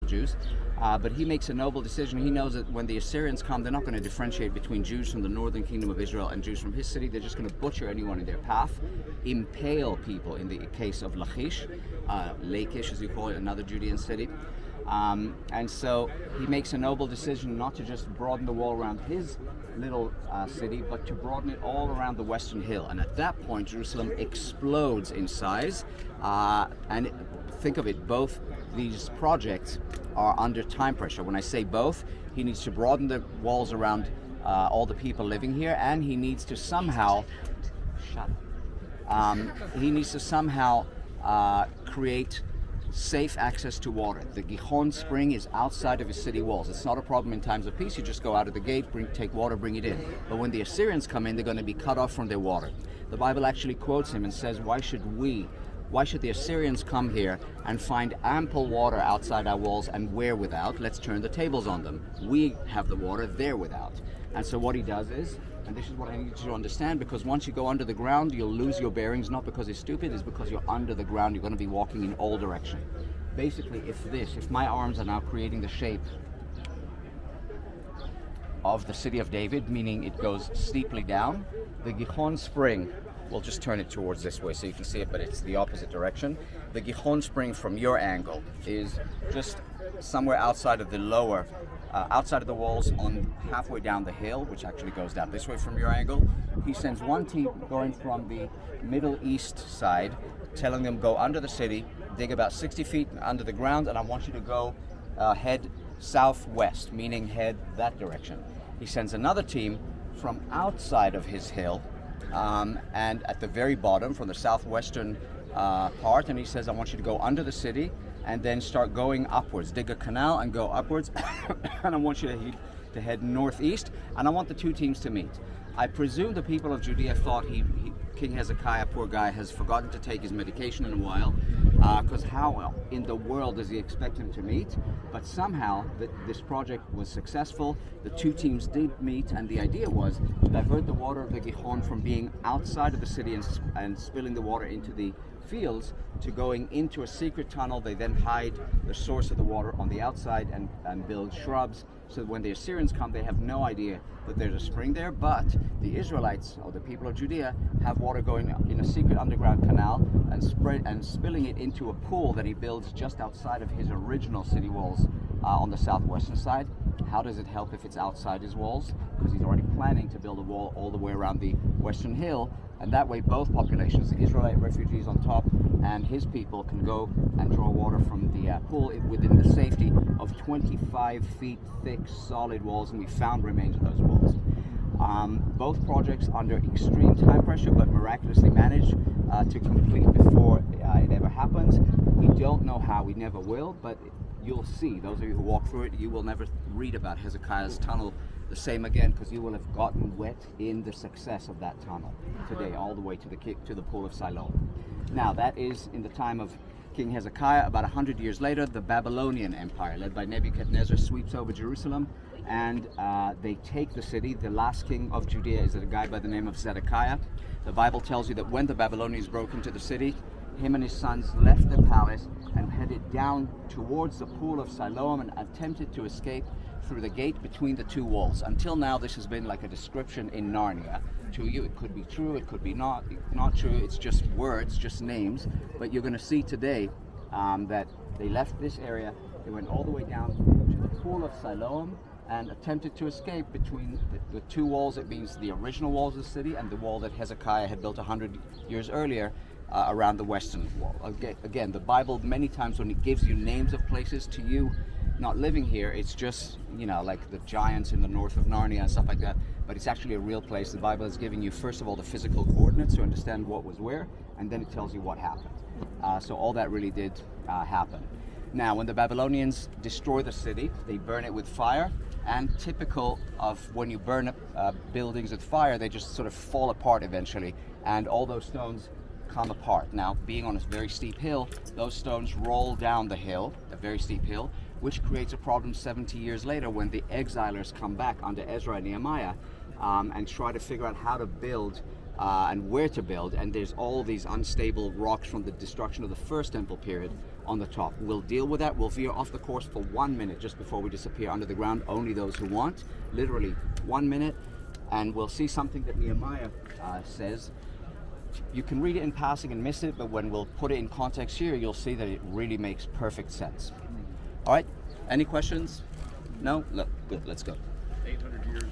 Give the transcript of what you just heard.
Jews. But he makes a noble decision. He knows that when the Assyrians come, they're not going to differentiate between Jews from the northern kingdom of Israel and Jews from his city. They're just going to butcher anyone in their path, impale people in the case of Lachish, Lachish as you call it, another Judean city. And so he makes a noble decision not to just broaden the wall around his little city, but to broaden it all around the Western Hill. And at that point, Jerusalem explodes in size. And think of it, both these projects are under time pressure. When I say both, he needs to broaden the walls around all the people living here, and he needs to somehow create safe access to water. The Gihon spring is outside of his city walls. It's not a problem in times of peace. You just go out of the gate, take water, bring it in. But when the Assyrians come in, they're going to be cut off from their water. The Bible actually quotes him and says, why should the Assyrians come here and find ample water outside our walls, and we're without? Let's turn the tables on them. We have the water, they're without. And so what he does is, and this is what I need you to understand, because once you go under the ground, you'll lose your bearings, not because you're stupid, it's because you're under the ground. You're going to be walking in all direction. Basically, if my arms are now creating the shape of the city of David, meaning it goes steeply down, the Gihon spring, we'll just turn it towards this way so you can see it, but it's the opposite direction. The Gihon spring from your angle is just somewhere outside of the lower, outside of the walls, on halfway down the hill, which actually goes down this way from your angle. He sends one team going from the Middle East side, telling them go under the city, dig about 60 feet under the ground, and I want you to go head southwest, meaning head that direction. He sends another team from outside of his hill, and at the very bottom, from the southwestern part, and he says, I want you to go under the city and then start going upwards. Dig a canal and go upwards, and I want you to head northeast, and I want the two teams to meet. I presume the people of Judea thought King Hezekiah, poor guy, has forgotten to take his medication in a while, because how in the world does he expect him to meet? But somehow this project was successful. The two teams did meet, and the idea was to divert the water of the Gihon from being outside of the city and spilling the water into the fields to going into a secret tunnel. They then hide the source of the water on the outside and build shrubs, so that when the Assyrians come, they have no idea that there's a spring there. But the Israelites, or the people of Judea, have water going in a secret underground canal and spilling it into a pool that he builds just outside of his original city walls on the southwestern side. How does it help if it's outside his walls? Because he's already planning to build a wall all the way around the Western Hill, and that way both populations, the Israelite refugees on top and his people, can go and draw water from the pool within the safety of 25 feet thick solid walls, and we found remains of those walls. Both projects under extreme time pressure, but miraculously managed to complete before it ever happens. We don't know how, we never will, but you'll see, those of you who walk through it, you will never read about Hezekiah's tunnel the same again, because you will have gotten wet in the success of that tunnel today, all the way to the pool of Siloam. Now, that is in the time of King Hezekiah. About 100 years later, the Babylonian Empire, led by Nebuchadnezzar, sweeps over Jerusalem, and they take the city. The last king of Judea is a guy by the name of Zedekiah. The Bible tells you that when the Babylonians broke into the city, him and his sons left the palace and headed down towards the pool of Siloam and attempted to escape through the gate between the two walls. Until now, this has been like a description in Narnia to you. It could be true, it could be not true. It's just words, just names. But you're going to see today that they left this area, they went all the way down to the pool of Siloam and attempted to escape between the two walls. It means the original walls of the city and the wall that Hezekiah had built 100 years earlier around the western wall. Again, the Bible, many times when it gives you names of places to you not living here, it's just, like the giants in the north of Narnia and stuff like that, but it's actually a real place. The Bible is giving you, first of all, the physical coordinates to understand what was where, and then it tells you what happened. So all that really did happen. Now, when the Babylonians destroy the city, they burn it with fire, and typical of when you burn buildings with fire, they just sort of fall apart eventually, and all those stones come apart. Now, being on a very steep hill, those stones roll down the hill, a very steep hill, which creates a problem 70 years later when the exilers come back under Ezra and Nehemiah and try to figure out how to build and where to build, and there's all these unstable rocks from the destruction of the first temple period on the top. We'll deal with that. We'll veer off the course for 1 minute just before we disappear under the ground, only those who want, literally 1 minute, and we'll see something that Nehemiah says. You can read it in passing and miss it, but when we'll put it in context here, you'll see that it really makes perfect sense. All right, any questions? No? Look, good, let's go. 800 years